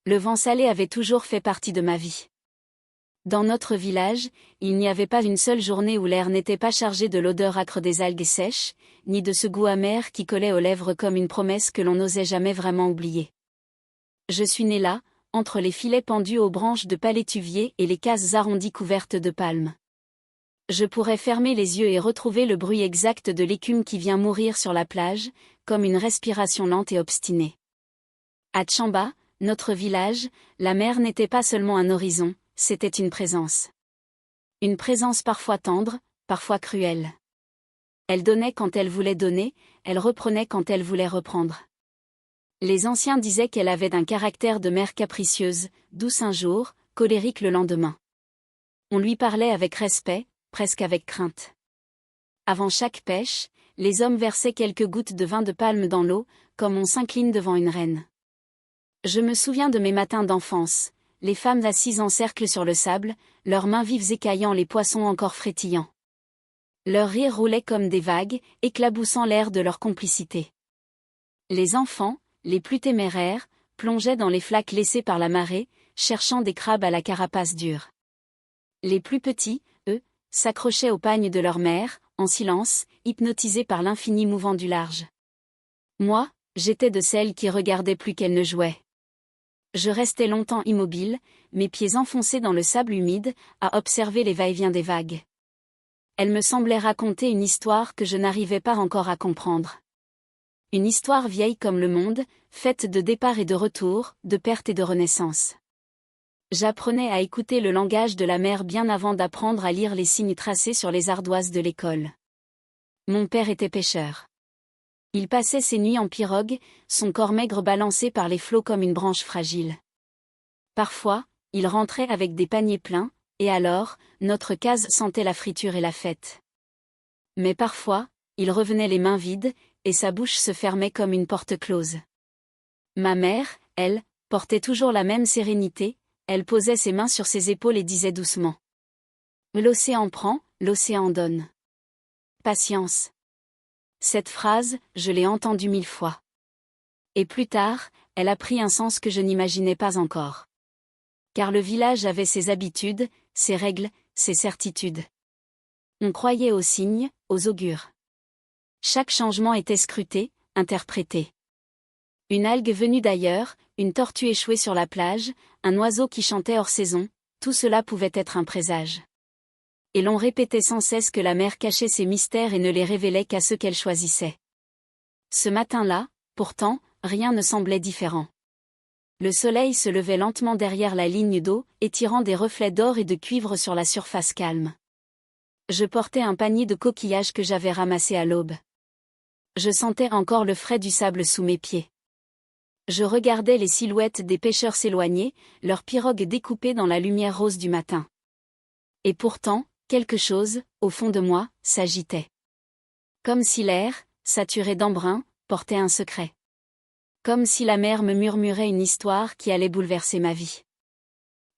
Le vent salé avait toujours fait partie de ma vie. Dans notre village, il n'y avait pas une seule journée où l'air n'était pas chargé de l'odeur âcre des algues sèches, ni de ce goût amer qui collait aux lèvres comme une promesse que l'on n'osait jamais vraiment oublier. Je suis né là, entre les filets pendus aux branches de palétuvier et les cases arrondies couvertes de palmes. Je pourrais fermer les yeux et retrouver le bruit exact de l'écume qui vient mourir sur la plage, comme une respiration lente et obstinée. À Tchamba, notre village, la mer n'était pas seulement un horizon, c'était une présence. Une présence parfois tendre, parfois cruelle. Elle donnait quand elle voulait donner, elle reprenait quand elle voulait reprendre. Les anciens disaient qu'elle avait un caractère de mère capricieuse, douce un jour, colérique le lendemain. On lui parlait avec respect, presque avec crainte. Avant chaque pêche, les hommes versaient quelques gouttes de vin de palme dans l'eau, comme on s'incline devant une reine. Je me souviens de mes matins d'enfance, les femmes assises en cercle sur le sable, leurs mains vives écaillant les poissons encore frétillants. Leurs rires roulaient comme des vagues, éclaboussant l'air de leur complicité. Les enfants, les plus téméraires, plongeaient dans les flaques laissées par la marée, cherchant des crabes à la carapace dure. Les plus petits, eux, s'accrochaient au pagne de leur mère, en silence, hypnotisés par l'infini mouvant du large. Moi, j'étais de celles qui regardaient plus qu'elles ne jouaient. Je restais longtemps immobile, mes pieds enfoncés dans le sable humide, à observer les va-et-vient des vagues. Elles me semblaient raconter une histoire que je n'arrivais pas encore à comprendre. Une histoire vieille comme le monde, faite de départ et de retour, de perte et de renaissance. J'apprenais à écouter le langage de la mer bien avant d'apprendre à lire les signes tracés sur les ardoises de l'école. Mon père était pêcheur. Il passait ses nuits en pirogue, son corps maigre balancé par les flots comme une branche fragile. Parfois, il rentrait avec des paniers pleins, et alors, notre case sentait la friture et la fête. Mais parfois, il revenait les mains vides, et sa bouche se fermait comme une porte close. Ma mère, elle, portait toujours la même sérénité, elle posait ses mains sur ses épaules et disait doucement. L'océan prend, l'océan donne. Patience. Cette phrase, je l'ai entendue 1000 fois. Et plus tard, elle a pris un sens que je n'imaginais pas encore. Car le village avait ses habitudes, ses règles, ses certitudes. On croyait aux signes, aux augures. Chaque changement était scruté, interprété. Une algue venue d'ailleurs, une tortue échouée sur la plage, un oiseau qui chantait hors saison, tout cela pouvait être un présage. Et l'on répétait sans cesse que la mer cachait ses mystères et ne les révélait qu'à ceux qu'elle choisissait. Ce matin-là, pourtant, rien ne semblait différent. Le soleil se levait lentement derrière la ligne d'eau, étirant des reflets d'or et de cuivre sur la surface calme. Je portais un panier de coquillages que j'avais ramassé à l'aube. Je sentais encore le frais du sable sous mes pieds. Je regardais les silhouettes des pêcheurs s'éloigner, leurs pirogues découpées dans la lumière rose du matin. Et pourtant, quelque chose, au fond de moi, s'agitait. Comme si l'air, saturé d'embrun, portait un secret. Comme si la mer me murmurait une histoire qui allait bouleverser ma vie.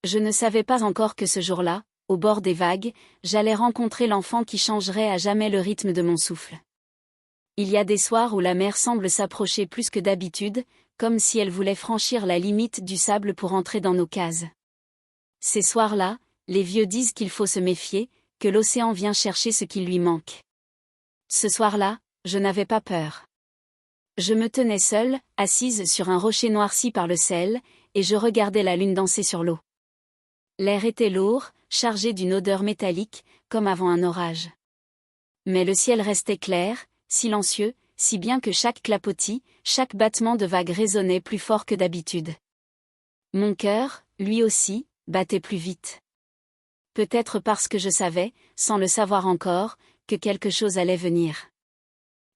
Je ne savais pas encore que ce jour-là, au bord des vagues, j'allais rencontrer l'enfant qui changerait à jamais le rythme de mon souffle. Il y a des soirs où la mer semble s'approcher plus que d'habitude, comme si elle voulait franchir la limite du sable pour entrer dans nos cases. Ces soirs-là, les vieux disent qu'il faut se méfier, que l'océan vient chercher ce qui lui manque. Ce soir-là, je n'avais pas peur. Je me tenais seule, assise sur un rocher noirci par le sel, et je regardais la lune danser sur l'eau. L'air était lourd, chargé d'une odeur métallique, comme avant un orage. Mais le ciel restait clair, silencieux, si bien que chaque clapotis, chaque battement de vague résonnait plus fort que d'habitude. Mon cœur, lui aussi, battait plus vite. Peut-être parce que je savais, sans le savoir encore, que quelque chose allait venir.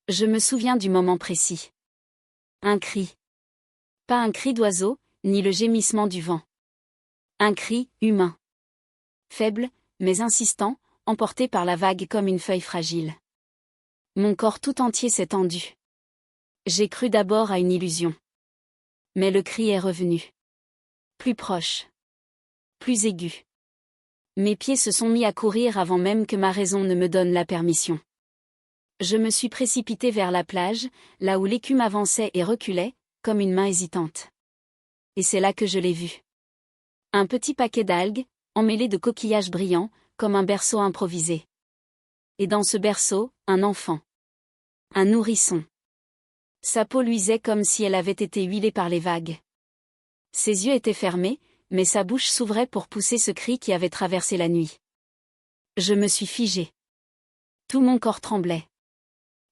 Je me souviens du moment précis. Un cri. Pas un cri d'oiseau, ni le gémissement du vent. Un cri, humain. Faible, mais insistant, emporté par la vague comme une feuille fragile. Mon corps tout entier s'est tendu. J'ai cru d'abord à une illusion. Mais le cri est revenu. Plus proche. Plus aigu. Mes pieds se sont mis à courir avant même que ma raison ne me donne la permission. Je me suis précipitée vers la plage, là où l'écume avançait et reculait, comme une main hésitante. et c'est là que je l'ai vu. Un petit paquet d'algues, emmêlé de coquillages brillants, comme un berceau improvisé. Et dans ce berceau, un enfant. Un nourrisson. Sa peau luisait comme si elle avait été huilée par les vagues. Ses yeux étaient fermés, mais sa bouche s'ouvrait pour pousser ce cri qui avait traversé la nuit. Je me suis figée. Tout mon corps tremblait.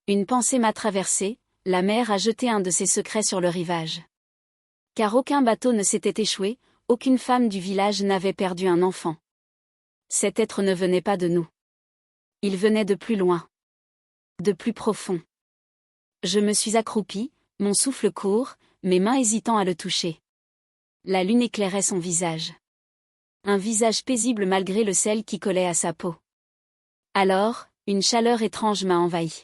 Une pensée m'a traversée, la mer a jeté un de ses secrets sur le rivage. Car aucun bateau ne s'était échoué, aucune femme du village n'avait perdu un enfant. Cet être ne venait pas de nous. Il venait de plus loin. De plus profond. Je me suis accroupie, mon souffle court, mes mains hésitant à le toucher. La lune éclairait son visage. Un visage paisible malgré le sel qui collait à sa peau. Alors, une chaleur étrange m'a envahi.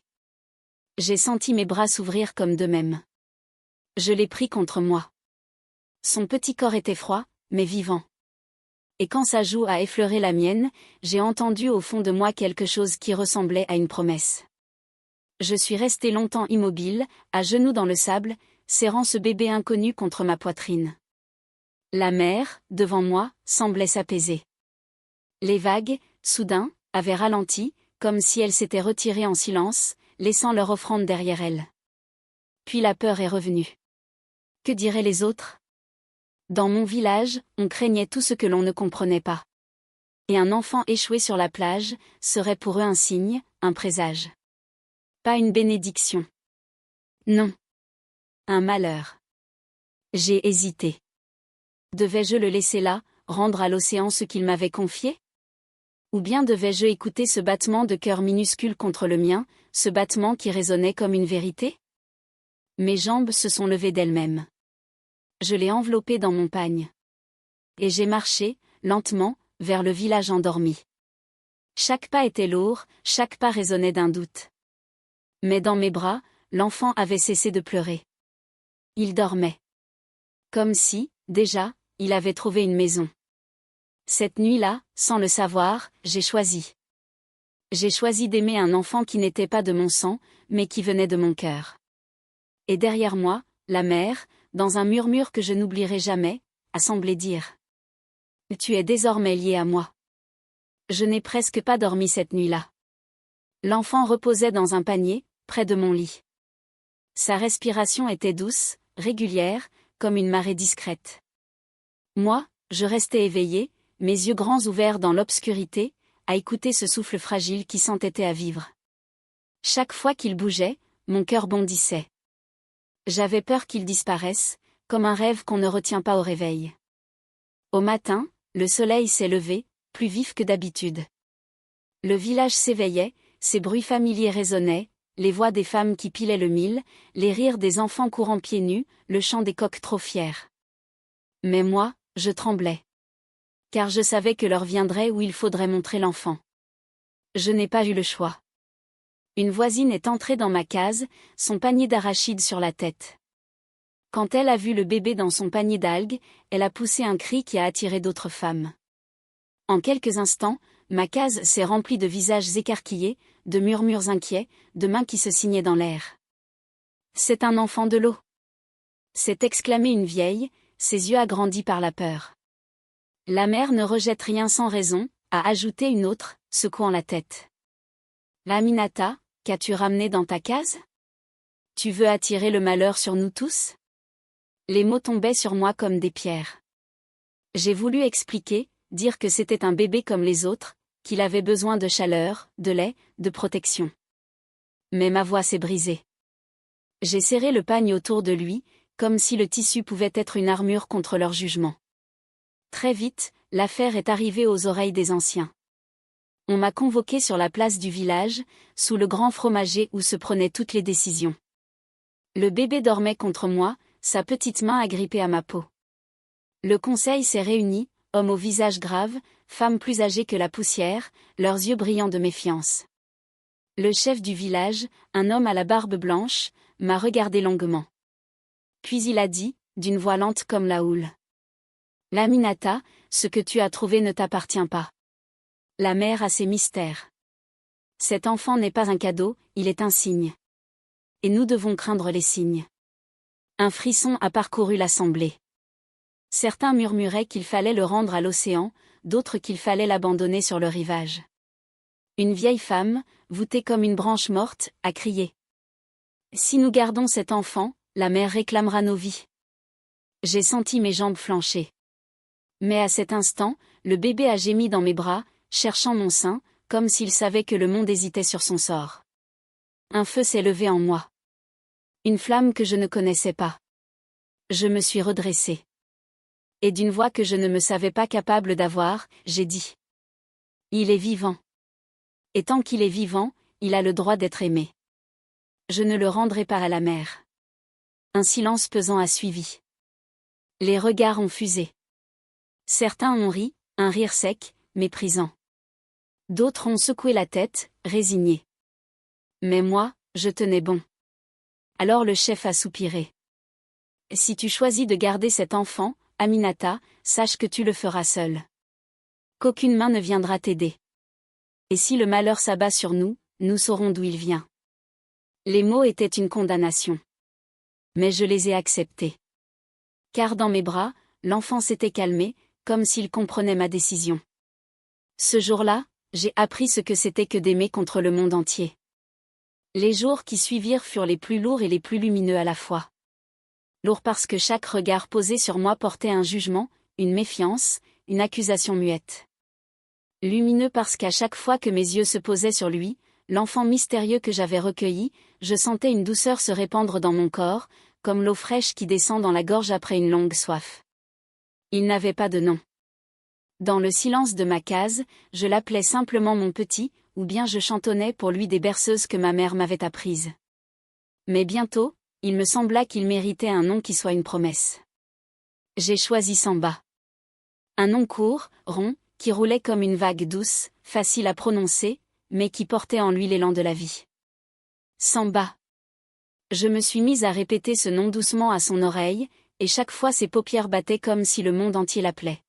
J'ai senti mes bras s'ouvrir comme d'eux-mêmes. Je l'ai pris contre moi. Son petit corps était froid, mais vivant. Et quand sa joue a effleuré la mienne, j'ai entendu au fond de moi quelque chose qui ressemblait à une promesse. Je suis restée longtemps immobile, à genoux dans le sable, serrant ce bébé inconnu contre ma poitrine. La mer, devant moi, semblait s'apaiser. Les vagues, soudain, avaient ralenti, comme si elles s'étaient retirées en silence, laissant leur offrande derrière elles. Puis la peur est revenue. Que diraient les autres ? Dans mon village, on craignait tout ce que l'on ne comprenait pas. Et un enfant échoué sur la plage serait pour eux un signe, un présage. Pas une bénédiction. Non. Un malheur. J'ai hésité. Devais-je le laisser là, rendre à l'océan ce qu'il m'avait confié ? Ou bien devais-je écouter ce battement de cœur minuscule contre le mien, ce battement qui résonnait comme une vérité ? Mes jambes se sont levées d'elles-mêmes. Je l'ai enveloppé dans mon pagne. Et j'ai marché, lentement, vers le village endormi. Chaque pas était lourd, chaque pas résonnait d'un doute. Mais dans mes bras, l'enfant avait cessé de pleurer. Il dormait. Comme si, déjà, il avait trouvé une maison. Cette nuit-là, sans le savoir, j'ai choisi. J'ai choisi d'aimer un enfant qui n'était pas de mon sang, mais qui venait de mon cœur. Et derrière moi, la mer, dans un murmure que je n'oublierai jamais, a semblé dire. Tu es désormais lié à moi. Je n'ai presque pas dormi cette nuit-là. L'enfant reposait dans un panier, près de mon lit. Sa respiration était douce, régulière, comme une marée discrète. Moi, je restais éveillée, mes yeux grands ouverts dans l'obscurité, à écouter ce souffle fragile qui s'entêtait à vivre. Chaque fois qu'il bougeait, mon cœur bondissait. J'avais peur qu'il disparaisse, comme un rêve qu'on ne retient pas au réveil. Au matin, le soleil s'est levé, plus vif que d'habitude. Le village s'éveillait, ses bruits familiers résonnaient, les voix des femmes qui pilaient le mil, les rires des enfants courant pieds nus, le chant des coqs trop fiers. Mais moi, je tremblais. Car je savais que l'heure viendrait où il faudrait montrer l'enfant. Je n'ai pas eu le choix. Une voisine est entrée dans ma case, son panier d'arachides sur la tête. Quand elle a vu le bébé dans son panier d'algues, elle a poussé un cri qui a attiré d'autres femmes. En quelques instants, ma case s'est remplie de visages écarquillés, de murmures inquiets, de mains qui se signaient dans l'air. « C'est un enfant de l'eau !» s'est exclamée une vieille, ses yeux agrandis par la peur. « La mère ne rejette rien sans raison », a ajouté une autre, secouant la tête. « Aminata, qu'as-tu ramené dans ta case ? Tu veux attirer le malheur sur nous tous ?» Les mots tombaient sur moi comme des pierres. J'ai voulu expliquer, dire que c'était un bébé comme les autres, qu'il avait besoin de chaleur, de lait, de protection. Mais ma voix s'est brisée. J'ai serré le pagne autour de lui, comme si le tissu pouvait être une armure contre leur jugement. Très vite, l'affaire est arrivée aux oreilles des anciens. On m'a convoqué sur la place du village, sous le grand fromager où se prenaient toutes les décisions. Le bébé dormait contre moi, sa petite main agrippée à ma peau. Le conseil s'est réuni, hommes au visage grave, femmes plus âgées que la poussière, leurs yeux brillants de méfiance. Le chef du village, un homme à la barbe blanche, m'a regardé longuement. Puis il a dit, d'une voix lente comme la houle. « Laminata, ce que tu as trouvé ne t'appartient pas. La mère a ses mystères. Cet enfant n'est pas un cadeau, il est un signe. Et nous devons craindre les signes. » Un frisson a parcouru l'assemblée. Certains murmuraient qu'il fallait le rendre à l'océan, d'autres qu'il fallait l'abandonner sur le rivage. Une vieille femme, voûtée comme une branche morte, a crié. « Si nous gardons cet enfant, la mer réclamera nos vies. » J'ai senti mes jambes flancher. Mais à cet instant, le bébé a gémi dans mes bras, cherchant mon sein, comme s'il savait que le monde hésitait sur son sort. Un feu s'est levé en moi. Une flamme que je ne connaissais pas. Je me suis redressée. Et d'une voix que je ne me savais pas capable d'avoir, j'ai dit. Il est vivant. Et tant qu'il est vivant, il a le droit d'être aimé. Je ne le rendrai pas à la mer. Un silence pesant a suivi. Les regards ont fusé. Certains ont ri, un rire sec, méprisant. D'autres ont secoué la tête, résignés. Mais moi, je tenais bon. Alors le chef a soupiré. Si tu choisis de garder cet enfant, Aminata, sache que tu le feras seul. Qu'aucune main ne viendra t'aider. Et si le malheur s'abat sur nous, nous saurons d'où il vient. Les mots étaient une condamnation. Mais je les ai acceptés. Car dans mes bras, l'enfant s'était calmé, comme s'il comprenait ma décision. Ce jour-là, j'ai appris ce que c'était que d'aimer contre le monde entier. Les jours qui suivirent furent les plus lourds et les plus lumineux à la fois. Lourd parce que chaque regard posé sur moi portait un jugement, une méfiance, une accusation muette. Lumineux parce qu'à chaque fois que mes yeux se posaient sur lui, l'enfant mystérieux que j'avais recueilli, je sentais une douceur se répandre dans mon corps, comme l'eau fraîche qui descend dans la gorge après une longue soif. Il n'avait pas de nom. Dans le silence de ma case, je l'appelais simplement mon petit, ou bien je chantonnais pour lui des berceuses que ma mère m'avait apprises. Mais bientôt, il me sembla qu'il méritait un nom qui soit une promesse. J'ai choisi Samba. Un nom court, rond, qui roulait comme une vague douce, facile à prononcer, mais qui portait en lui l'élan de la vie. Samba. Je me suis mise à répéter ce nom doucement à son oreille, et chaque fois ses paupières battaient comme si le monde entier l'appelait.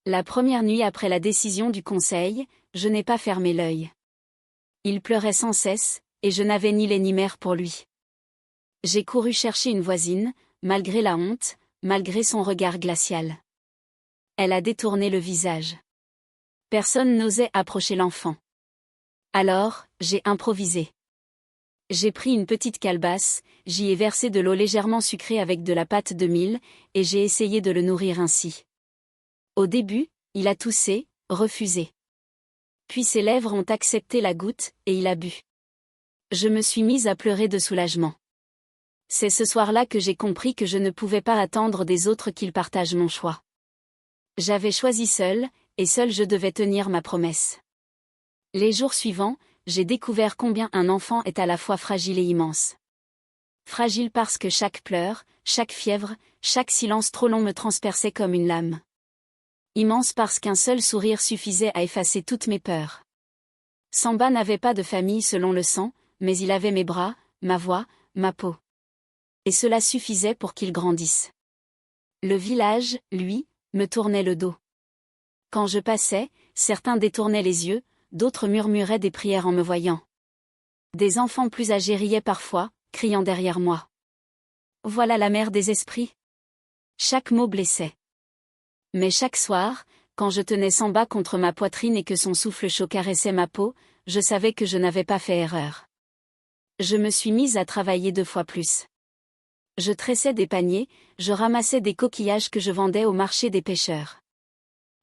La première nuit après la décision du conseil, je n'ai pas fermé l'œil. Il pleurait sans cesse, et je n'avais ni lait ni mère pour lui. J'ai couru chercher une voisine, malgré la honte, malgré son regard glacial. Elle a détourné le visage. Personne n'osait approcher l'enfant. Alors, j'ai improvisé. J'ai pris une petite calebasse, j'y ai versé de l'eau légèrement sucrée avec de la pâte de mil, et j'ai essayé de le nourrir ainsi. Au début, il a toussé, refusé. Puis ses lèvres ont accepté la goutte, et il a bu. Je me suis mise à pleurer de soulagement. C'est ce soir-là que j'ai compris que je ne pouvais pas attendre des autres qu'ils partagent mon choix. J'avais choisi seule, et seule je devais tenir ma promesse. Les jours suivants, j'ai découvert combien un enfant est à la fois fragile et immense. Fragile parce que chaque pleur, chaque fièvre, chaque silence trop long me transperçait comme une lame. Immense parce qu'un seul sourire suffisait à effacer toutes mes peurs. Samba n'avait pas de famille selon le sang, mais il avait mes bras, ma voix, ma peau. Et cela suffisait pour qu'il grandisse. Le village, lui, me tournait le dos. Quand je passais, certains détournaient les yeux, d'autres murmuraient des prières en me voyant. Des enfants plus âgés riaient parfois, criant derrière moi. Voilà la mère des esprits. Chaque mot blessait. Mais chaque soir, quand je tenais Samba contre ma poitrine et que son souffle chaud caressait ma peau, je savais que je n'avais pas fait erreur. Je me suis mise à travailler 2 fois plus. Je tressais des paniers, je ramassais des coquillages que je vendais au marché des pêcheurs.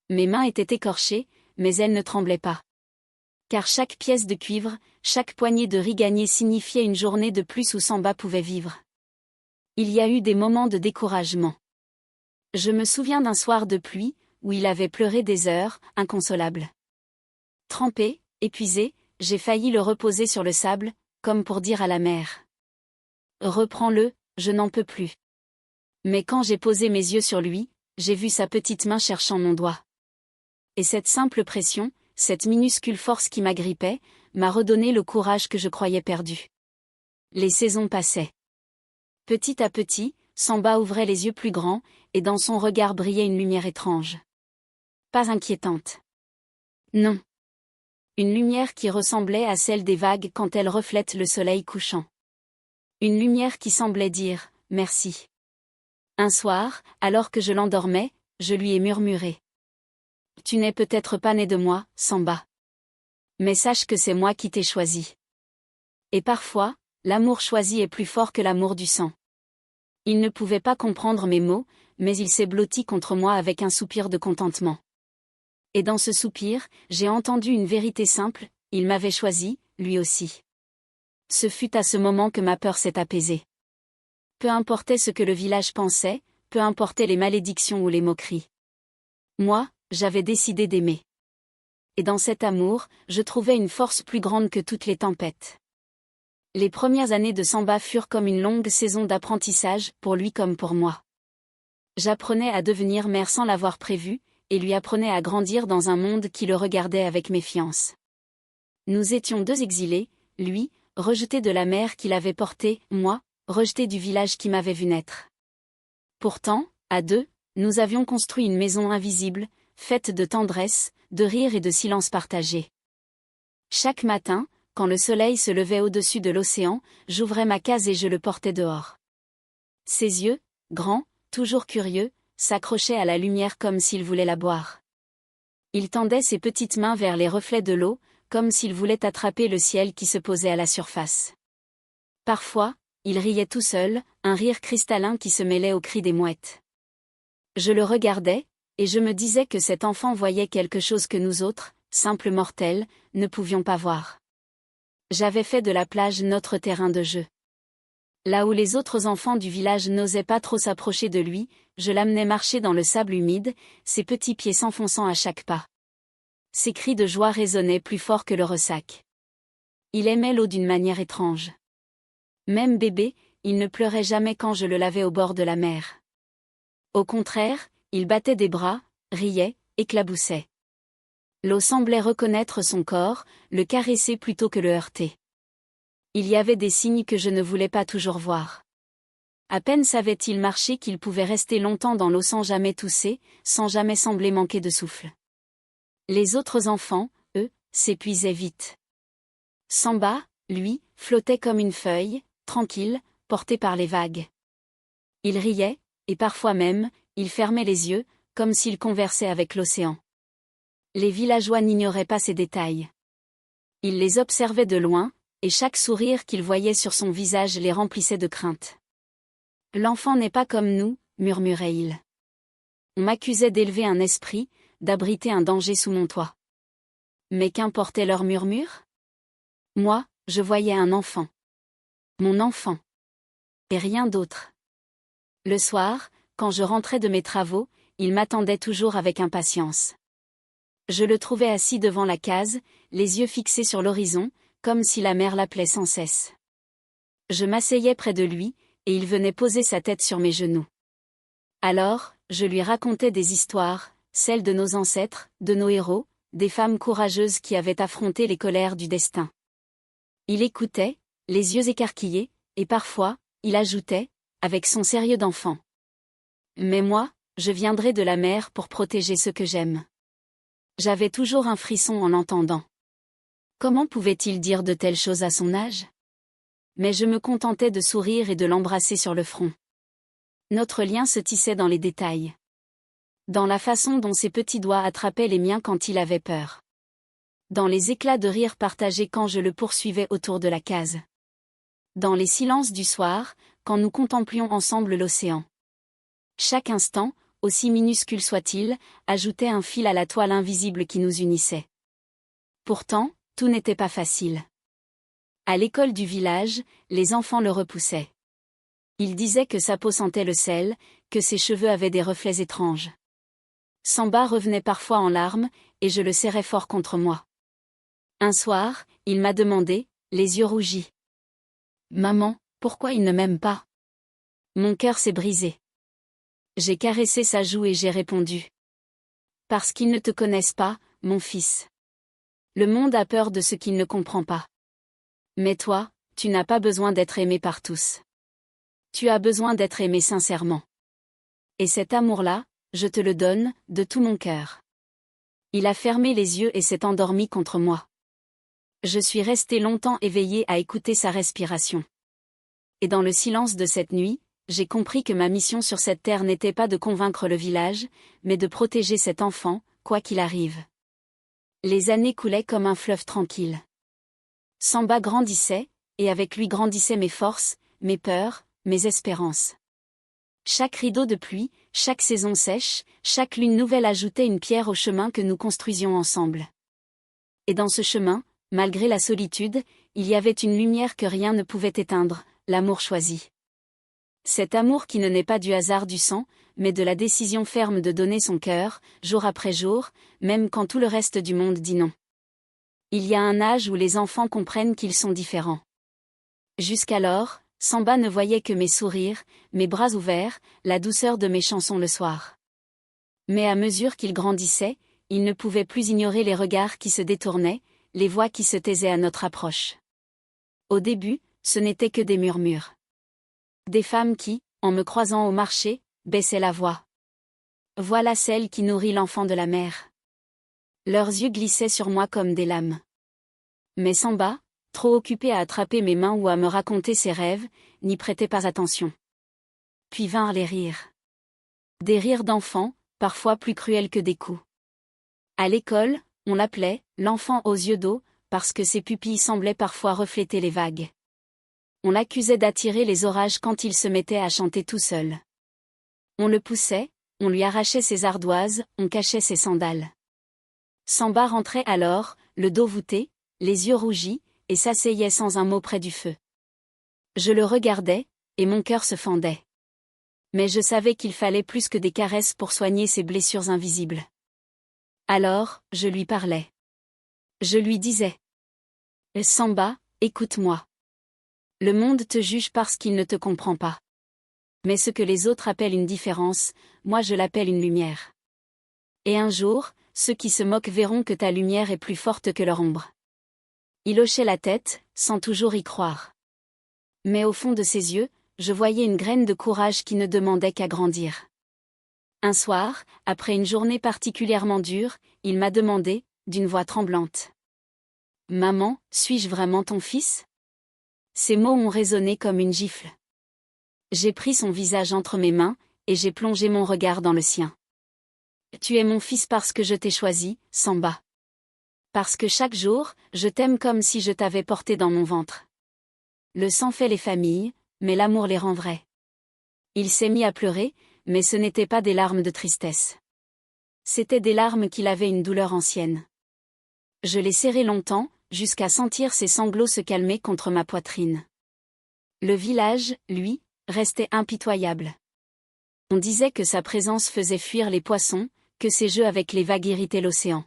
Mes mains étaient écorchées, mais elles ne tremblaient pas. Car chaque pièce de cuivre, chaque poignée de riz gagnée signifiait une journée de plus où Samba pouvait vivre. Il y a eu des moments de découragement. Je me souviens d'un soir de pluie, où il avait pleuré des heures, inconsolable. Trempé, épuisé, j'ai failli le reposer sur le sable, comme pour dire à la mer. Reprends-le, je n'en peux plus. Mais quand j'ai posé mes yeux sur lui, j'ai vu sa petite main cherchant mon doigt. Et cette simple pression, cette minuscule force qui m'agrippait, m'a redonné le courage que je croyais perdu. Les saisons passaient. Petit à petit, Samba ouvrait les yeux plus grands, et dans son regard brillait une lumière étrange. Pas inquiétante. Non. Une lumière qui ressemblait à celle des vagues quand elles reflètent le soleil couchant. Une lumière qui semblait dire « merci ». Un soir, alors que je l'endormais, je lui ai murmuré. Tu n'es peut-être pas né de moi, Samba. Mais sache que c'est moi qui t'ai choisi. Et parfois, l'amour choisi est plus fort que l'amour du sang. Il ne pouvait pas comprendre mes mots, mais il s'est blotti contre moi avec un soupir de contentement. Et dans ce soupir, j'ai entendu une vérité simple, il m'avait choisi, lui aussi. Ce fut à ce moment que ma peur s'est apaisée. Peu importait ce que le village pensait, peu importaient les malédictions ou les moqueries. Moi, j'avais décidé d'aimer. Et dans cet amour, je trouvais une force plus grande que toutes les tempêtes. Les premières années de Samba furent comme une longue saison d'apprentissage, pour lui comme pour moi. J'apprenais à devenir mère sans l'avoir prévu, et lui apprenais à grandir dans un monde qui le regardait avec méfiance. Nous étions deux exilés, lui, rejeté de la mère qu'il avait portée, moi, rejeté du village qui m'avait vu naître. Pourtant, à deux, nous avions construit une maison invisible, faite de tendresse, de rire et de silence partagé. Chaque matin, quand le soleil se levait au-dessus de l'océan, j'ouvrais ma case et je le portais dehors. Ses yeux, grands, toujours curieux, s'accrochaient à la lumière comme s'il voulait la boire. Il tendait ses petites mains vers les reflets de l'eau, comme s'il voulait attraper le ciel qui se posait à la surface. Parfois, il riait tout seul, un rire cristallin qui se mêlait aux cris des mouettes. Je le regardais, et je me disais que cet enfant voyait quelque chose que nous autres, simples mortels, ne pouvions pas voir. J'avais fait de la plage notre terrain de jeu. Là où les autres enfants du village n'osaient pas trop s'approcher de lui, je l'amenais marcher dans le sable humide, ses petits pieds s'enfonçant à chaque pas. Ses cris de joie résonnaient plus fort que le ressac. Il aimait l'eau d'une manière étrange. Même bébé, il ne pleurait jamais quand je le lavais au bord de la mer. Au contraire, il battait des bras, riait, éclaboussait. L'eau semblait reconnaître son corps, le caresser plutôt que le heurter. Il y avait des signes que je ne voulais pas toujours voir. À peine savait-il marcher qu'il pouvait rester longtemps dans l'eau sans jamais tousser, sans jamais sembler manquer de souffle. Les autres enfants, eux, s'épuisaient vite. Samba, lui, flottait comme une feuille, tranquille, porté par les vagues. Il riait, et parfois même, il fermait les yeux, comme s'il conversait avec l'océan. Les villageois n'ignoraient pas ces détails. Ils les observaient de loin, et chaque sourire qu'ils voyaient sur son visage les remplissait de crainte. « L'enfant n'est pas comme nous », murmurait-il. On m'accusait d'élever un esprit, d'abriter un danger sous mon toit. Mais qu'importait leur murmure ? Moi, je voyais un enfant. Mon enfant. Et rien d'autre. Le soir, quand je rentrais de mes travaux, il m'attendait toujours avec impatience. Je le trouvais assis devant la case, les yeux fixés sur l'horizon, comme si la mer l'appelait sans cesse. Je m'asseyais près de lui, et il venait poser sa tête sur mes genoux. Alors, je lui racontais des histoires, celles de nos ancêtres, de nos héros, des femmes courageuses qui avaient affronté les colères du destin. Il écoutait, les yeux écarquillés, et parfois, il ajoutait, avec son sérieux d'enfant. Mais moi, je viendrai de la mer pour protéger ceux que j'aime. J'avais toujours un frisson en l'entendant. Comment pouvait-il dire de telles choses à son âge ? Mais je me contentais de sourire et de l'embrasser sur le front. Notre lien se tissait dans les détails. Dans la façon dont ses petits doigts attrapaient les miens quand il avait peur. Dans les éclats de rire partagés quand je le poursuivais autour de la case. Dans les silences du soir, quand nous contemplions ensemble l'océan. Chaque instant, aussi minuscule soit-il, ajoutait un fil à la toile invisible qui nous unissait. Pourtant, tout n'était pas facile. À l'école du village, les enfants le repoussaient. Ils disaient que sa peau sentait le sel, que ses cheveux avaient des reflets étranges. Samba revenait parfois en larmes, et je le serrais fort contre moi. Un soir, il m'a demandé, les yeux rougis. « Maman, pourquoi il ne m'aime pas ?» Mon cœur s'est brisé. J'ai caressé sa joue et j'ai répondu. « Parce qu'ils ne te connaissent pas, mon fils. Le monde a peur de ce qu'il ne comprend pas. Mais toi, tu n'as pas besoin d'être aimé par tous. Tu as besoin d'être aimé sincèrement. Et cet amour-là, je te le donne, de tout mon cœur. » Il a fermé les yeux et s'est endormi contre moi. Je suis resté longtemps éveillé à écouter sa respiration. Et dans le silence de cette nuit, j'ai compris que ma mission sur cette terre n'était pas de convaincre le village, mais de protéger cet enfant, quoi qu'il arrive. Les années coulaient comme un fleuve tranquille. Samba grandissait, et avec lui grandissaient mes forces, mes peurs, mes espérances. Chaque rideau de pluie, chaque saison sèche, chaque lune nouvelle ajoutait une pierre au chemin que nous construisions ensemble. Et dans ce chemin, malgré la solitude, il y avait une lumière que rien ne pouvait éteindre, l'amour choisi. Cet amour qui ne naît pas du hasard du sang, mais de la décision ferme de donner son cœur, jour après jour, même quand tout le reste du monde dit non. Il y a un âge où les enfants comprennent qu'ils sont différents. Jusqu'alors, Samba ne voyait que mes sourires, mes bras ouverts, la douceur de mes chansons le soir. Mais à mesure qu'il grandissait, il ne pouvait plus ignorer les regards qui se détournaient, les voix qui se taisaient à notre approche. Au début, ce n'était que des murmures. Des femmes qui, en me croisant au marché, baissaient la voix. Voilà celle qui nourrit l'enfant de la mer. Leurs yeux glissaient sur moi comme des lames. Mais Samba, trop occupé à attraper mes mains ou à me raconter ses rêves, n'y prêtait pas attention. Puis vinrent les rires. Des rires d'enfants, parfois plus cruels que des coups. À l'école, on l'appelait « l'enfant aux yeux d'eau » parce que ses pupilles semblaient parfois refléter les vagues. On l'accusait d'attirer les orages quand il se mettait à chanter tout seul. On le poussait, on lui arrachait ses ardoises, on cachait ses sandales. Samba rentrait alors, le dos voûté, les yeux rougis, et s'asseyait sans un mot près du feu. Je le regardais, et mon cœur se fendait. Mais je savais qu'il fallait plus que des caresses pour soigner ses blessures invisibles. Alors, je lui parlais. Je lui disais. Samba, écoute-moi. Le monde te juge parce qu'il ne te comprend pas. Mais ce que les autres appellent une différence, moi je l'appelle une lumière. Et un jour, ceux qui se moquent verront que ta lumière est plus forte que leur ombre. Il hochait la tête, sans toujours y croire. Mais au fond de ses yeux, je voyais une graine de courage qui ne demandait qu'à grandir. Un soir, après une journée particulièrement dure, il m'a demandé, d'une voix tremblante. « Maman, suis-je vraiment ton fils ?» Ces mots ont résonné comme une gifle. J'ai pris son visage entre mes mains, et j'ai plongé mon regard dans le sien. « Tu es mon fils parce que je t'ai choisi, Samba. Parce que chaque jour, je t'aime comme si je t'avais porté dans mon ventre. Le sang fait les familles, mais l'amour les rend vraies. » Il s'est mis à pleurer, mais ce n'étaient pas des larmes de tristesse. C'étaient des larmes qu'il avait une douleur ancienne. Je l'ai serré longtemps, jusqu'à sentir ses sanglots se calmer contre ma poitrine. Le village, lui, restait impitoyable. On disait que sa présence faisait fuir les poissons, que ses jeux avec les vagues irritaient l'océan.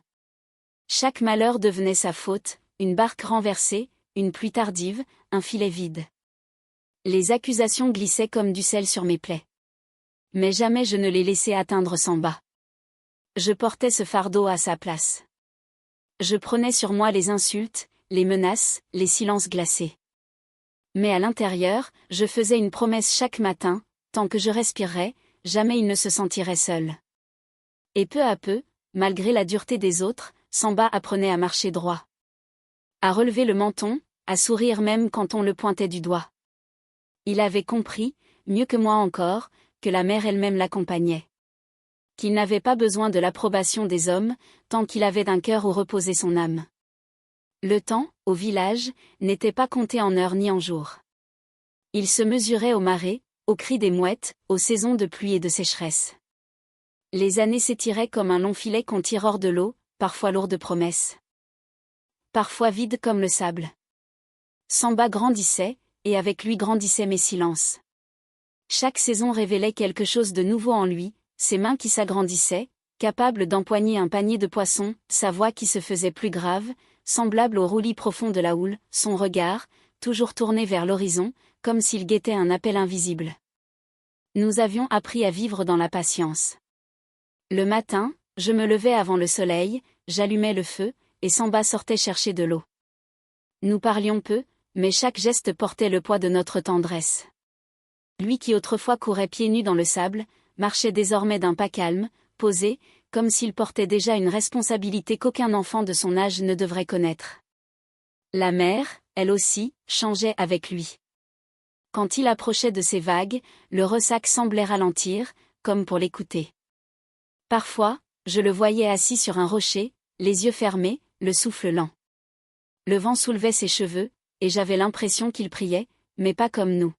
Chaque malheur devenait sa faute, une barque renversée, une pluie tardive, un filet vide. Les accusations glissaient comme du sel sur mes plaies. Mais jamais je ne les laissais atteindre Samba. Je portais ce fardeau à sa place. Je prenais sur moi les insultes, les menaces, les silences glacés. Mais à l'intérieur, je faisais une promesse chaque matin, tant que je respirerais, jamais il ne se sentirait seul. Et peu à peu, malgré la dureté des autres, Samba apprenait à marcher droit. À relever le menton, à sourire même quand on le pointait du doigt. Il avait compris, mieux que moi encore, que la mère elle-même l'accompagnait. Qu'il n'avait pas besoin de l'approbation des hommes, tant qu'il avait d'un cœur où reposait son âme. Le temps, au village, n'était pas compté en heures ni en jours. Il se mesurait aux marées, aux cris des mouettes, aux saisons de pluie et de sécheresse. Les années s'étiraient comme un long filet qu'on tire hors de l'eau, parfois lourd de promesses. Parfois vide comme le sable. Samba grandissait, et avec lui grandissaient mes silences. Chaque saison révélait quelque chose de nouveau en lui, ses mains qui s'agrandissaient, capables d'empoigner un panier de poissons, sa voix qui se faisait plus grave, semblable au roulis profond de la houle, son regard, toujours tourné vers l'horizon, comme s'il guettait un appel invisible. Nous avions appris à vivre dans la patience. Le matin, je me levais avant le soleil, j'allumais le feu, et Samba sortait chercher de l'eau. Nous parlions peu, mais chaque geste portait le poids de notre tendresse. Lui qui autrefois courait pieds nus dans le sable, marchait désormais d'un pas calme, posé, comme s'il portait déjà une responsabilité qu'aucun enfant de son âge ne devrait connaître. La mère, elle aussi, changeait avec lui. Quand il approchait de ces vagues, le ressac semblait ralentir, comme pour l'écouter. Parfois, je le voyais assis sur un rocher, les yeux fermés, le souffle lent. Le vent soulevait ses cheveux, et j'avais l'impression qu'il priait, mais pas comme nous.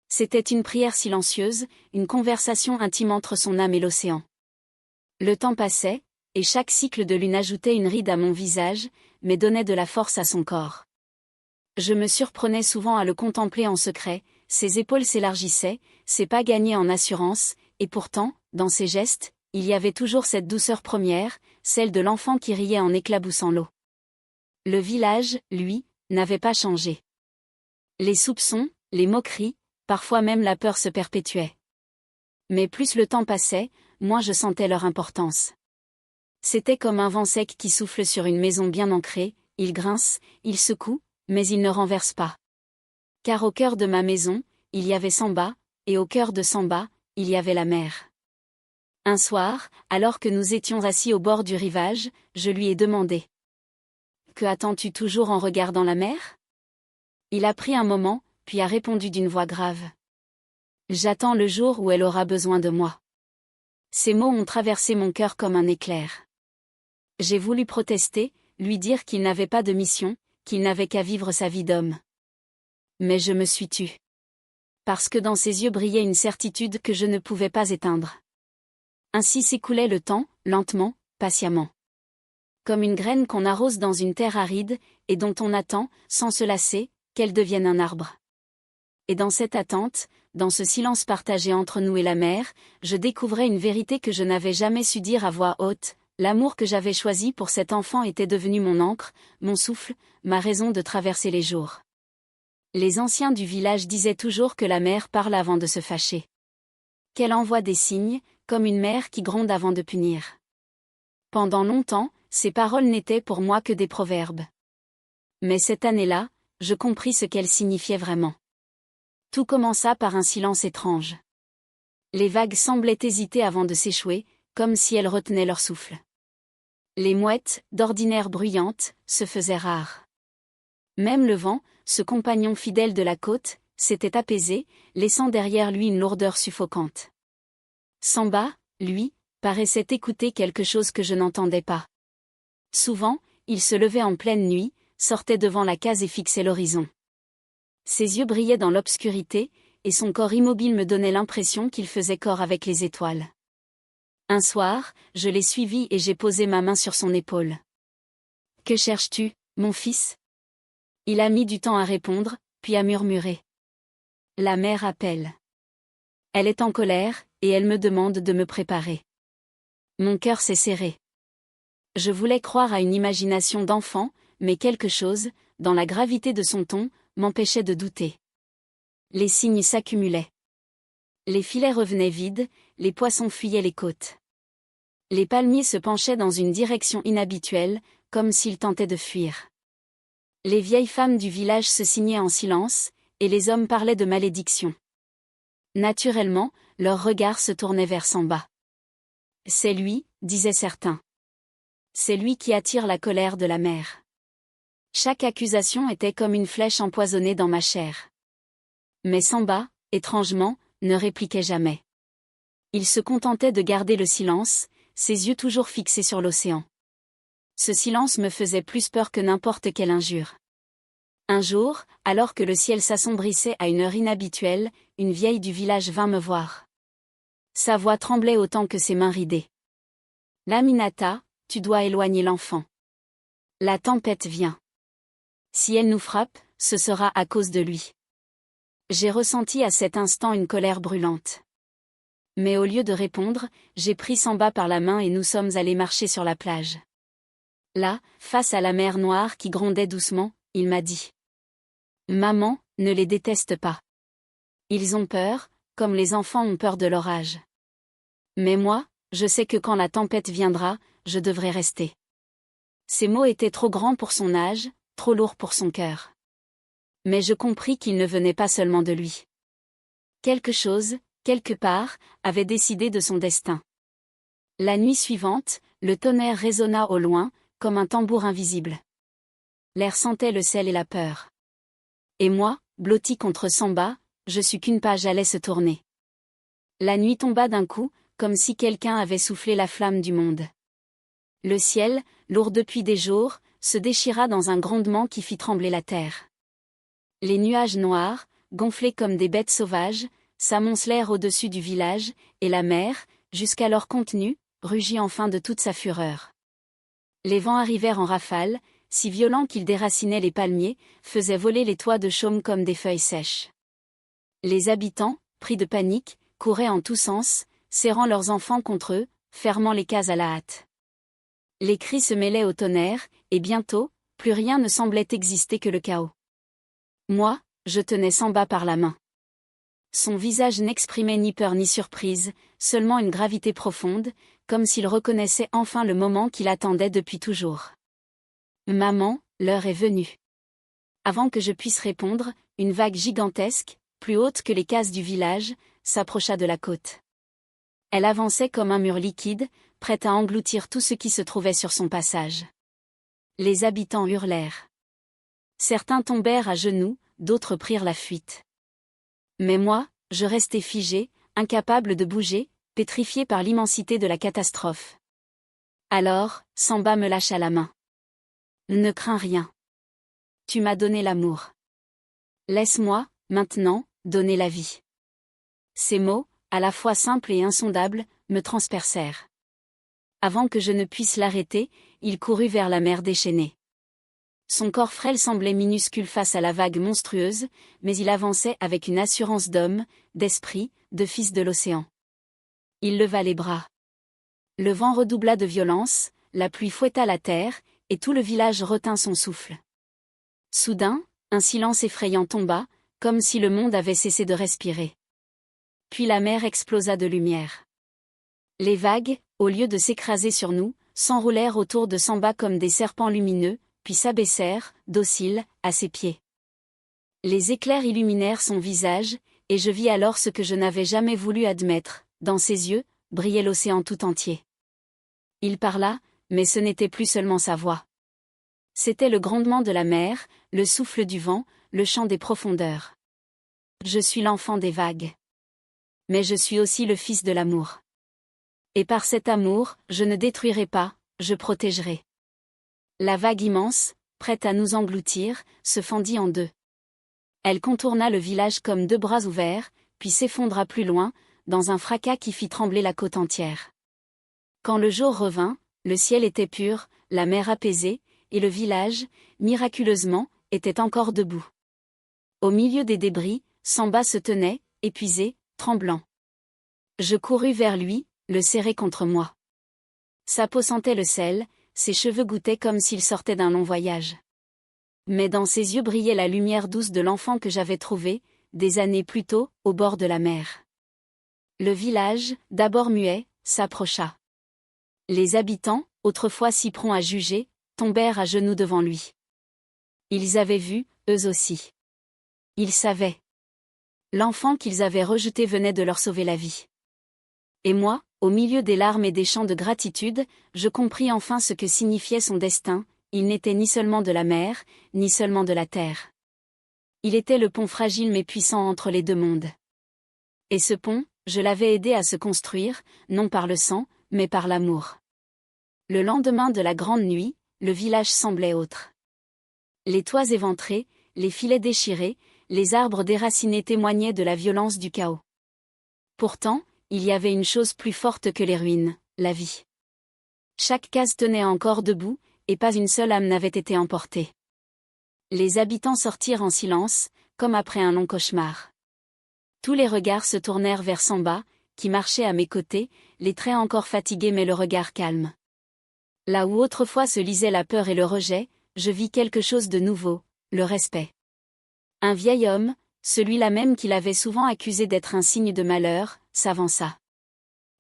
C'était une prière silencieuse, une conversation intime entre son âme et l'océan. Le temps passait, et chaque cycle de lune ajoutait une ride à mon visage, mais donnait de la force à son corps. Je me surprenais souvent à le contempler en secret, ses épaules s'élargissaient, ses pas gagnaient en assurance, et pourtant, dans ses gestes, il y avait toujours cette douceur première, celle de l'enfant qui riait en éclaboussant l'eau. Le village, lui, n'avait pas changé. Les soupçons, les moqueries, parfois même la peur se perpétuaient. Mais plus le temps passait, moins je sentais leur importance. C'était comme un vent sec qui souffle sur une maison bien ancrée, il grince, il secoue, mais il ne renverse pas. Car au cœur de ma maison, il y avait Samba, et au cœur de Samba, il y avait la mer. Un soir, alors que nous étions assis au bord du rivage, je lui ai demandé. « Que attends-tu toujours en regardant la mer ?» Il a pris un moment, puis a répondu d'une voix grave. « J'attends le jour où elle aura besoin de moi. » Ces mots ont traversé mon cœur comme un éclair. J'ai voulu protester, lui dire qu'il n'avait pas de mission, qu'il n'avait qu'à vivre sa vie d'homme. Mais je me suis tue. Parce que dans ses yeux brillait une certitude que je ne pouvais pas éteindre. Ainsi s'écoulait le temps, lentement, patiemment. Comme une graine qu'on arrose dans une terre aride, et dont on attend, sans se lasser, qu'elle devienne un arbre. Et dans cette attente, dans ce silence partagé entre nous et la mer, je découvrais une vérité que je n'avais jamais su dire à voix haute. L'amour que j'avais choisi pour cet enfant était devenu mon encre, mon souffle, ma raison de traverser les jours. Les anciens du village disaient toujours que la mer parle avant de se fâcher. Qu'elle envoie des signes, comme une mère qui gronde avant de punir. Pendant longtemps, ces paroles n'étaient pour moi que des proverbes. Mais cette année-là, je compris ce qu'elles signifiaient vraiment. Tout commença par un silence étrange. Les vagues semblaient hésiter avant de s'échouer, comme si elles retenaient leur souffle. Les mouettes, d'ordinaire bruyantes, se faisaient rares. Même le vent, ce compagnon fidèle de la côte, s'était apaisé, laissant derrière lui une lourdeur suffocante. Samba, lui, paraissait écouter quelque chose que je n'entendais pas. Souvent, il se levait en pleine nuit, sortait devant la case et fixait l'horizon. Ses yeux brillaient dans l'obscurité, et son corps immobile me donnait l'impression qu'il faisait corps avec les étoiles. Un soir, je l'ai suivi et j'ai posé ma main sur son épaule. « Que cherches-tu, mon fils ?» Il a mis du temps à répondre, puis a murmuré. « La mer appelle. Elle est en colère, et elle me demande de me préparer. » Mon cœur s'est serré. Je voulais croire à une imagination d'enfant, mais quelque chose, dans la gravité de son ton, m'empêchait de douter. Les signes s'accumulaient. Les filets revenaient vides, les poissons fuyaient les côtes. Les palmiers se penchaient dans une direction inhabituelle, comme s'ils tentaient de fuir. Les vieilles femmes du village se signaient en silence, et les hommes parlaient de malédiction. Naturellement, leurs regards se tournaient vers Samba. « C'est lui, » disaient certains. « C'est lui qui attire la colère de la mer. » Chaque accusation était comme une flèche empoisonnée dans ma chair. Mais Samba, étrangement, ne répliquait jamais. Il se contentait de garder le silence, ses yeux toujours fixés sur l'océan. Ce silence me faisait plus peur que n'importe quelle injure. Un jour, alors que le ciel s'assombrissait à une heure inhabituelle, une vieille du village vint me voir. Sa voix tremblait autant que ses mains ridaient. « Laminata, tu dois éloigner l'enfant. La tempête vient. Si elle nous frappe, ce sera à cause de lui. » J'ai ressenti à cet instant une colère brûlante. Mais au lieu de répondre, j'ai pris Samba par la main et nous sommes allés marcher sur la plage. Là, face à la mer noire qui grondait doucement, il m'a dit. « Maman, ne les déteste pas. Ils ont peur, comme les enfants ont peur de l'orage. Mais moi, je sais que quand la tempête viendra, je devrais rester. » Ces mots étaient trop grands pour son âge, trop lourds pour son cœur. Mais je compris qu'il ne venait pas seulement de lui. Quelque chose, quelque part, avait décidé de son destin. La nuit suivante, le tonnerre résonna au loin, comme un tambour invisible. L'air sentait le sel et la peur. Et moi, blotti contre Samba, je sus qu'une page allait se tourner. La nuit tomba d'un coup, comme si quelqu'un avait soufflé la flamme du monde. Le ciel, lourd depuis des jours, se déchira dans un grondement qui fit trembler la terre. Les nuages noirs, gonflés comme des bêtes sauvages, s'amoncelèrent au-dessus du village, et la mer, jusqu'alors contenue, rugit enfin de toute sa fureur. Les vents arrivèrent en rafales, si violents qu'ils déracinaient les palmiers, faisaient voler les toits de chaume comme des feuilles sèches. Les habitants, pris de panique, couraient en tous sens, serrant leurs enfants contre eux, fermant les cases à la hâte. Les cris se mêlaient au tonnerre, et bientôt, plus rien ne semblait exister que le chaos. Moi, je tenais Samba par la main. Son visage n'exprimait ni peur ni surprise, seulement une gravité profonde, comme s'il reconnaissait enfin le moment qu'il attendait depuis toujours. « Maman, l'heure est venue. » Avant que je puisse répondre, une vague gigantesque, plus haute que les cases du village, s'approcha de la côte. Elle avançait comme un mur liquide, prête à engloutir tout ce qui se trouvait sur son passage. Les habitants hurlèrent. Certains tombèrent à genoux, d'autres prirent la fuite. Mais moi, je restai figé, incapable de bouger, pétrifié par l'immensité de la catastrophe. Alors, Samba me lâcha la main. « Ne crains rien. Tu m'as donné l'amour. Laisse-moi, maintenant, donner la vie. » Ces mots, à la fois simples et insondables, me transpercèrent. Avant que je ne puisse l'arrêter, il courut vers la mer déchaînée. Son corps frêle semblait minuscule face à la vague monstrueuse, mais il avançait avec une assurance d'homme, d'esprit, de fils de l'océan. Il leva les bras. Le vent redoubla de violence, la pluie fouetta la terre, et tout le village retint son souffle. Soudain, un silence effrayant tomba, comme si le monde avait cessé de respirer. Puis la mer explosa de lumière. Les vagues, au lieu de s'écraser sur nous, s'enroulèrent autour de Samba comme des serpents lumineux, puis s'abaissèrent, dociles, à ses pieds. Les éclairs illuminèrent son visage, et je vis alors ce que je n'avais jamais voulu admettre, dans ses yeux, brillait l'océan tout entier. Il parla, mais ce n'était plus seulement sa voix. C'était le grondement de la mer, le souffle du vent, le chant des profondeurs. Je suis l'enfant des vagues. Mais je suis aussi le fils de l'amour. Et par cet amour, je ne détruirai pas, je protégerai. La vague immense, prête à nous engloutir, se fendit en deux. Elle contourna le village comme deux bras ouverts, puis s'effondra plus loin, dans un fracas qui fit trembler la côte entière. Quand le jour revint, le ciel était pur, la mer apaisée, et le village, miraculeusement, était encore debout. Au milieu des débris, Samba se tenait, épuisé, tremblant. Je courus vers lui, le serrai contre moi. Sa peau sentait le sel, ses cheveux gouttaient comme s'ils sortaient d'un long voyage. Mais dans ses yeux brillait la lumière douce de l'enfant que j'avais trouvé, des années plus tôt, au bord de la mer. Le village, d'abord muet, s'approcha. Les habitants, autrefois si prompts à juger, tombèrent à genoux devant lui. Ils avaient vu, eux aussi. Ils savaient. L'enfant qu'ils avaient rejeté venait de leur sauver la vie. Et moi, au milieu des larmes et des chants de gratitude, je compris enfin ce que signifiait son destin, il n'était ni seulement de la mer, ni seulement de la terre. Il était le pont fragile mais puissant entre les deux mondes. Et ce pont, je l'avais aidé à se construire, non par le sang, mais par l'amour. Le lendemain de la grande nuit, le village semblait autre. Les toits éventrés, les filets déchirés, les arbres déracinés témoignaient de la violence du chaos. Pourtant, il y avait une chose plus forte que les ruines, la vie. Chaque case tenait encore debout, et pas une seule âme n'avait été emportée. Les habitants sortirent en silence, comme après un long cauchemar. Tous les regards se tournèrent vers Samba, qui marchait à mes côtés, les traits encore fatigués mais le regard calme. Là où autrefois se lisaient la peur et le rejet, je vis quelque chose de nouveau, le respect. Un vieil homme, celui-là même qu'il avait souvent accusé d'être un signe de malheur, s'avança.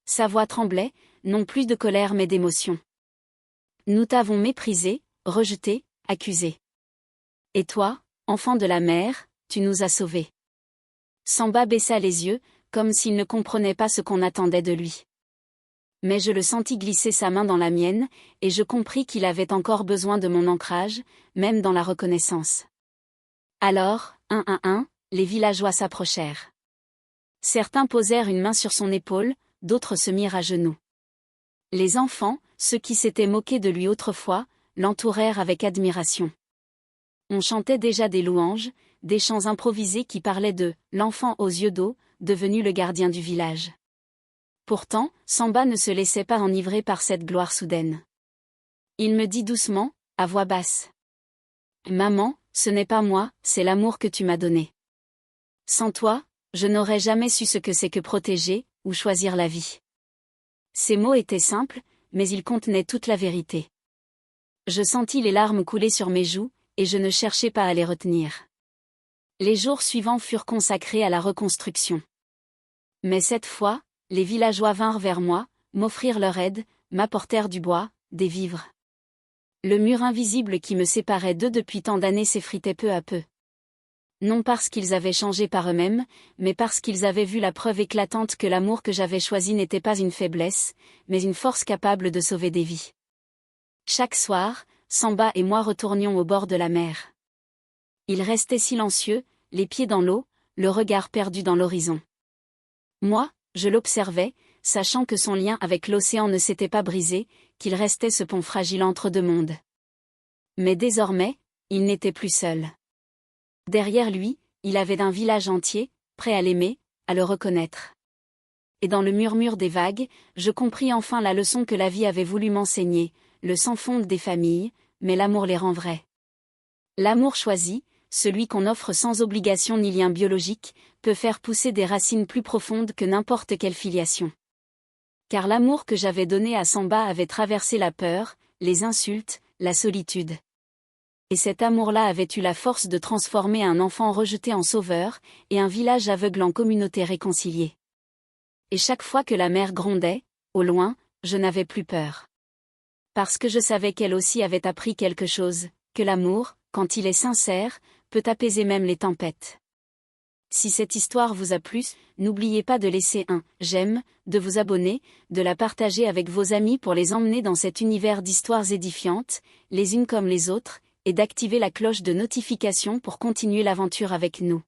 Sa voix tremblait, non plus de colère mais d'émotion. Nous t'avons méprisé, rejeté, accusé. Et toi, enfant de la mer, tu nous as sauvés. Samba baissa les yeux, comme s'il ne comprenait pas ce qu'on attendait de lui. Mais je le sentis glisser sa main dans la mienne, et je compris qu'il avait encore besoin de mon ancrage, même dans la reconnaissance. Alors, Les villageois s'approchèrent. Certains posèrent une main sur son épaule, d'autres se mirent à genoux. Les enfants, ceux qui s'étaient moqués de lui autrefois, l'entourèrent avec admiration. On chantait déjà des louanges, des chants improvisés qui parlaient de « l'enfant aux yeux d'eau », devenu le gardien du village. Pourtant, Samba ne se laissait pas enivrer par cette gloire soudaine. Il me dit doucement, à voix basse. « Maman, ce n'est pas moi, c'est l'amour que tu m'as donné. Sans toi, je n'aurais jamais su ce que c'est que protéger, ou choisir la vie. » Ces mots étaient simples, mais ils contenaient toute la vérité. Je sentis les larmes couler sur mes joues, et je ne cherchais pas à les retenir. Les jours suivants furent consacrés à la reconstruction. Mais cette fois, les villageois vinrent vers moi, m'offrirent leur aide, m'apportèrent du bois, des vivres. Le mur invisible qui me séparait d'eux depuis tant d'années s'effritait peu à peu. Non parce qu'ils avaient changé par eux-mêmes, mais parce qu'ils avaient vu la preuve éclatante que l'amour que j'avais choisi n'était pas une faiblesse, mais une force capable de sauver des vies. Chaque soir, Samba et moi retournions au bord de la mer. Il restait silencieux, les pieds dans l'eau, le regard perdu dans l'horizon. Moi, je l'observais, sachant que son lien avec l'océan ne s'était pas brisé, qu'il restait ce pont fragile entre deux mondes. Mais désormais, il n'était plus seul. Derrière lui, il avait un village entier, prêt à l'aimer, à le reconnaître. Et dans le murmure des vagues, je compris enfin la leçon que la vie avait voulu m'enseigner, le sang fonde des familles, mais l'amour les rend vrais. L'amour choisi, celui qu'on offre sans obligation ni lien biologique, peut faire pousser des racines plus profondes que n'importe quelle filiation. Car l'amour que j'avais donné à Samba avait traversé la peur, les insultes, la solitude. Et cet amour-là avait eu la force de transformer un enfant rejeté en sauveur, et un village aveugle en communauté réconciliée. Et chaque fois que la mer grondait, au loin, je n'avais plus peur. Parce que je savais qu'elle aussi avait appris quelque chose, que l'amour, quand il est sincère, peut apaiser même les tempêtes. Si cette histoire vous a plu, n'oubliez pas de laisser un « j'aime », de vous abonner, de la partager avec vos amis pour les emmener dans cet univers d'histoires édifiantes, les unes comme les autres, et d'activer la cloche de notification pour continuer l'aventure avec nous.